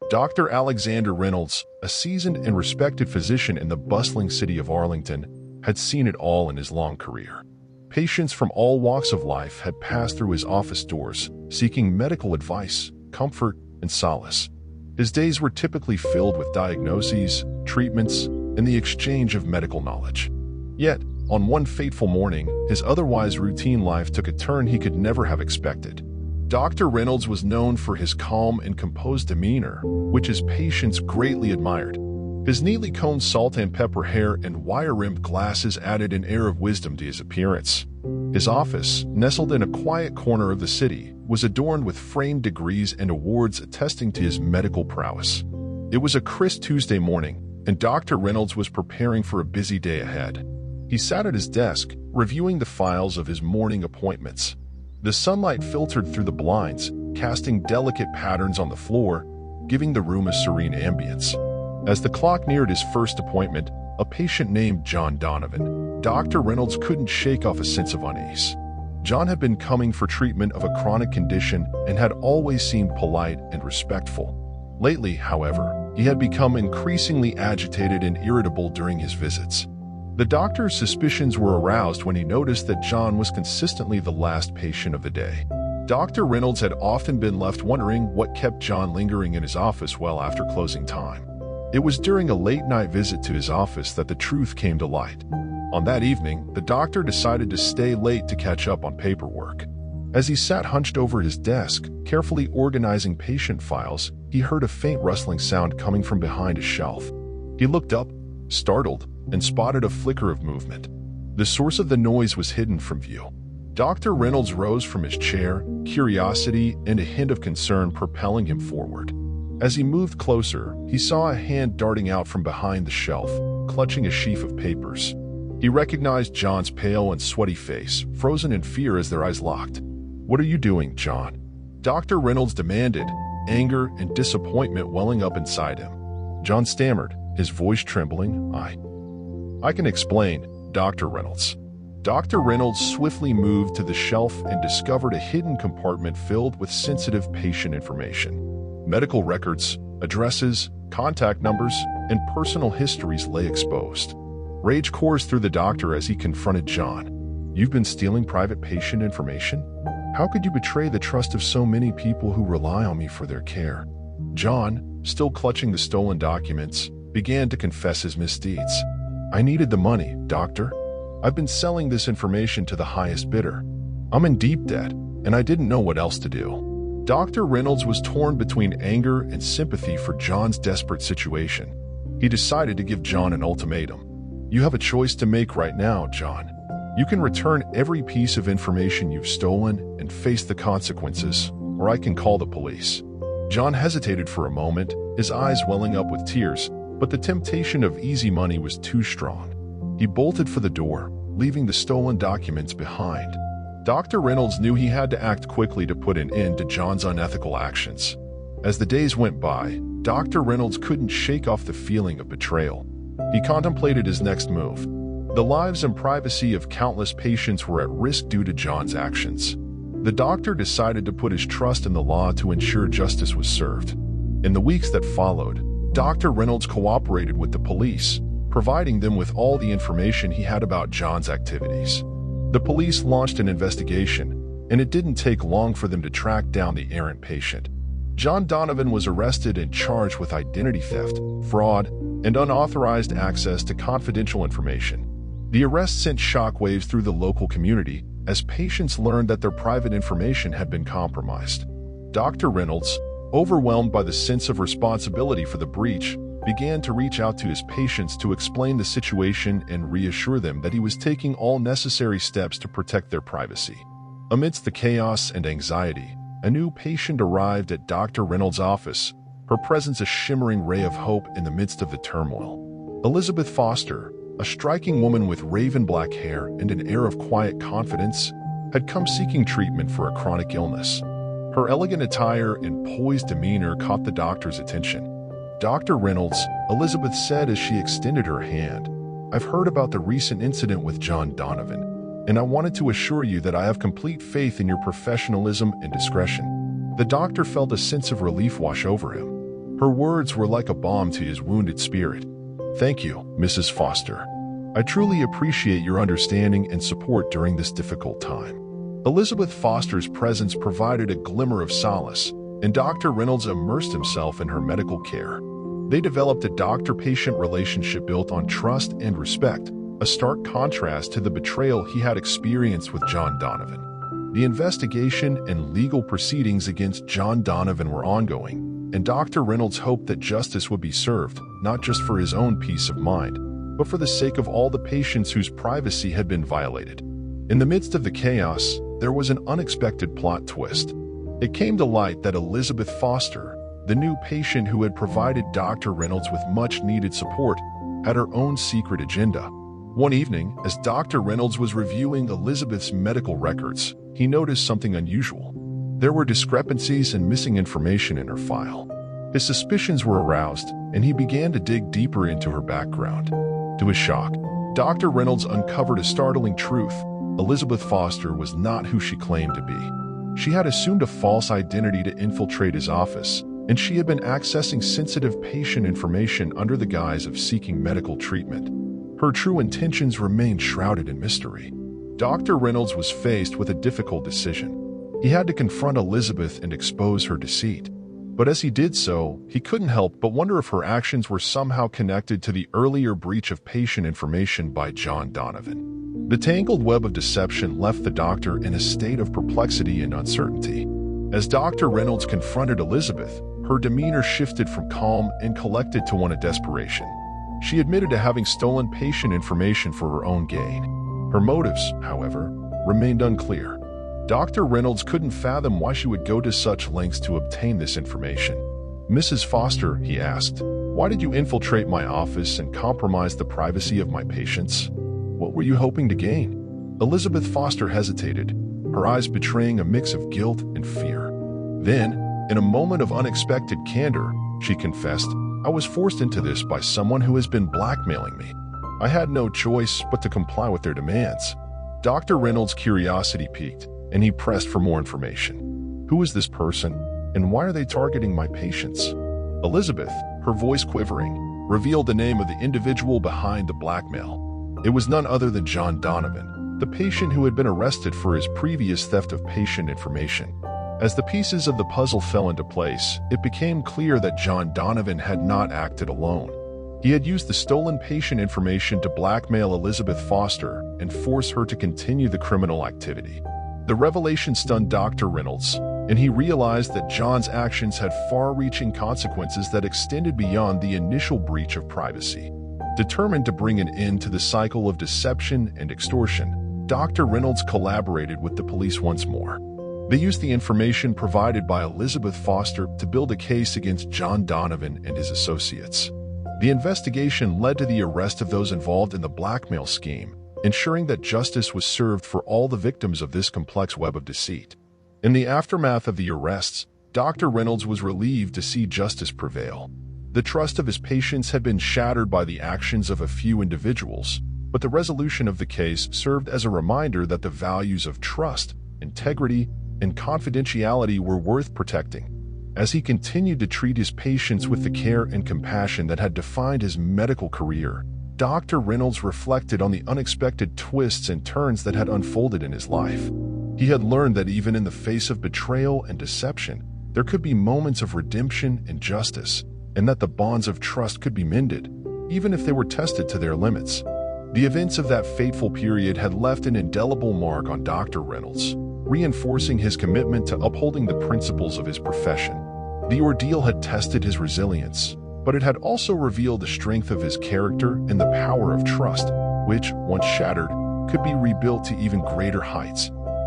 Dr. Alexander Reynolds, a seasoned and respected physician in the bustling city of Arlington, had seen it all in his long career. Patients from all walks of life had passed through his office doors, seeking medical advice, comfort, and solace. His days were typically filled with diagnoses, treatments, and the exchange of medical knowledge. Yet, on one fateful morning, his otherwise routine life took a turn he could never have expected. Dr. Reynolds was known for his calm and composed demeanor, which his patients greatly admired. His neatly combed salt and pepper hair and wire-rimmed glasses added an air of wisdom to his appearance. His office, nestled in a quiet corner of the city, was adorned with framed degrees and awards attesting to his medical prowess. It was a crisp Tuesday morning, and Dr. Reynolds was preparing for a busy day ahead. He sat at his desk, reviewing the files of his morning appointments. The sunlight filtered through the blinds, casting delicate patterns on the floor, giving the room a serene ambience. As the clock neared his first appointment, a patient named John Donovan, Dr. Reynolds couldn't shake off a sense of unease. John had been coming for treatment of a chronic condition and had always seemed polite and respectful. Lately, however, he had become increasingly agitated and irritable during his visits. The doctor's suspicions were aroused when he noticed that John was consistently the last patient of the day. Dr. Reynolds had often been left wondering what kept John lingering in his office well after closing time. It was during a late-night visit to his office that the truth came to light. On that evening, the doctor decided to stay late to catch up on paperwork. As he sat hunched over his desk, carefully organizing patient files, he heard a faint rustling sound coming from behind a shelf. He looked up, startled, and spotted a flicker of movement. The source of the noise was hidden from view. Dr. Reynolds rose from his chair, curiosity and a hint of concern propelling him forward. As he moved closer, he saw a hand darting out from behind the shelf, clutching a sheaf of papers. He recognized John's pale and sweaty face, frozen in fear as their eyes locked. "What are you doing, John?" Dr. Reynolds demanded, anger and disappointment welling up inside him. John stammered, his voice trembling. I can explain, Dr. Reynolds." Dr. Reynolds swiftly moved to the shelf and discovered a hidden compartment filled with sensitive patient information. Medical records, addresses, contact numbers, and personal histories lay exposed. Rage coursed through the doctor as he confronted John. "You've been stealing private patient information? How could you betray the trust of so many people who rely on me for their care?" John, still clutching the stolen documents, began to confess his misdeeds. "I needed the money, doctor. I've been selling this information to the highest bidder. I'm in deep debt, and I didn't know what else to do." Dr. Reynolds was torn between anger and sympathy for John's desperate situation. He decided to give John an ultimatum. "You have a choice to make right now, John. You can return every piece of information you've stolen and face the consequences, or I can call the police." John hesitated for a moment, his eyes welling up with tears, but the temptation of easy money was too strong. He bolted for the door, leaving the stolen documents behind. Dr. Reynolds knew he had to act quickly to put an end to John's unethical actions. As the days went by, Dr. Reynolds couldn't shake off the feeling of betrayal. He contemplated his next move. The lives and privacy of countless patients were at risk due to John's actions. The doctor decided to put his trust in the law to ensure justice was served. In the weeks that followed, Dr. Reynolds cooperated with the police, providing them with all the information he had about John's activities. The police launched an investigation, and it didn't take long for them to track down the errant patient. John Donovan was arrested and charged with identity theft, fraud, and unauthorized access to confidential information. The arrest sent shockwaves through the local community as patients learned that their private information had been compromised. Dr. Reynolds, overwhelmed by the sense of responsibility for the breach, began to reach out to his patients to explain the situation and reassure them that he was taking all necessary steps to protect their privacy. Amidst the chaos and anxiety, a new patient arrived at Dr. Reynolds' office, her presence a shimmering ray of hope in the midst of the turmoil. Elizabeth Foster, a striking woman with raven black hair and an air of quiet confidence, had come seeking treatment for a chronic illness. Her elegant attire and poised demeanor caught the doctor's attention. "Dr. Reynolds," Elizabeth said as she extended her hand, "I've heard about the recent incident with John Donovan, and I wanted to assure you that I have complete faith in your professionalism and discretion." The doctor felt a sense of relief wash over him. Her words were like a balm to his wounded spirit. "Thank you, Mrs. Foster. I truly appreciate your understanding and support during this difficult time." Elizabeth Foster's presence provided a glimmer of solace, and Dr. Reynolds immersed himself in her medical care. They developed a doctor-patient relationship built on trust and respect, a stark contrast to the betrayal he had experienced with John Donovan. The investigation and legal proceedings against John Donovan were ongoing, and Dr. Reynolds hoped that justice would be served, not just for his own peace of mind, but for the sake of all the patients whose privacy had been violated. In the midst of the chaos, there was an unexpected plot twist. It came to light that Elizabeth Foster, the new patient who had provided Dr. Reynolds with much-needed support, had her own secret agenda. One evening, as Dr. Reynolds was reviewing Elizabeth's medical records, he noticed something unusual. There were discrepancies and missing information in her file. His suspicions were aroused, and he began to dig deeper into her background. To his shock, Dr. Reynolds uncovered a startling truth. Elizabeth Foster was not who she claimed to be. She had assumed a false identity to infiltrate his office, and she had been accessing sensitive patient information under the guise of seeking medical treatment. Her true intentions remained shrouded in mystery. Dr. Reynolds was faced with a difficult decision. He had to confront Elizabeth and expose her deceit. But as he did so, he couldn't help but wonder if her actions were somehow connected to the earlier breach of patient information by John Donovan. The tangled web of deception left the doctor in a state of perplexity and uncertainty. As Dr. Reynolds confronted Elizabeth, her demeanor shifted from calm and collected to one of desperation. She admitted to having stolen patient information for her own gain. Her motives, however, remained unclear. Dr. Reynolds couldn't fathom why she would go to such lengths to obtain this information. "Mrs. Foster," he asked, "why did you infiltrate my office and compromise the privacy of my patients? What were you hoping to gain?" Elizabeth Foster hesitated, her eyes betraying a mix of guilt and fear. Then, in a moment of unexpected candor, she confessed, "I was forced into this by someone who has been blackmailing me. I had no choice but to comply with their demands." Dr. Reynolds' curiosity piqued, and he pressed for more information. "Who is this person, and why are they targeting my patients?" Elizabeth, her voice quivering, revealed the name of the individual behind the blackmail. It was none other than John Donovan, the patient who had been arrested for his previous theft of patient information. As the pieces of the puzzle fell into place, it became clear that John Donovan had not acted alone. He had used the stolen patient information to blackmail Elizabeth Foster and force her to continue the criminal activity. The revelation stunned Dr. Reynolds, and he realized that John's actions had far-reaching consequences that extended beyond the initial breach of privacy. Determined to bring an end to the cycle of deception and extortion, Dr. Reynolds collaborated with the police once more. They used the information provided by Elizabeth Foster to build a case against John Donovan and his associates. The investigation led to the arrest of those involved in the blackmail scheme, ensuring that justice was served for all the victims of this complex web of deceit. In the aftermath of the arrests, Dr. Reynolds was relieved to see justice prevail. The trust of his patients had been shattered by the actions of a few individuals, but the resolution of the case served as a reminder that the values of trust, integrity, and confidentiality were worth protecting. As he continued to treat his patients with the care and compassion that had defined his medical career, Dr. Reynolds reflected on the unexpected twists and turns that had unfolded in his life. He had learned that even in the face of betrayal and deception, there could be moments of redemption and justice, and that the bonds of trust could be mended, even if they were tested to their limits. The events of that fateful period had left an indelible mark on Dr. Reynolds, reinforcing his commitment to upholding the principles of his profession. The ordeal had tested his resilience, but it had also revealed the strength of his character and the power of trust, which, once shattered, could be rebuilt to even greater heights.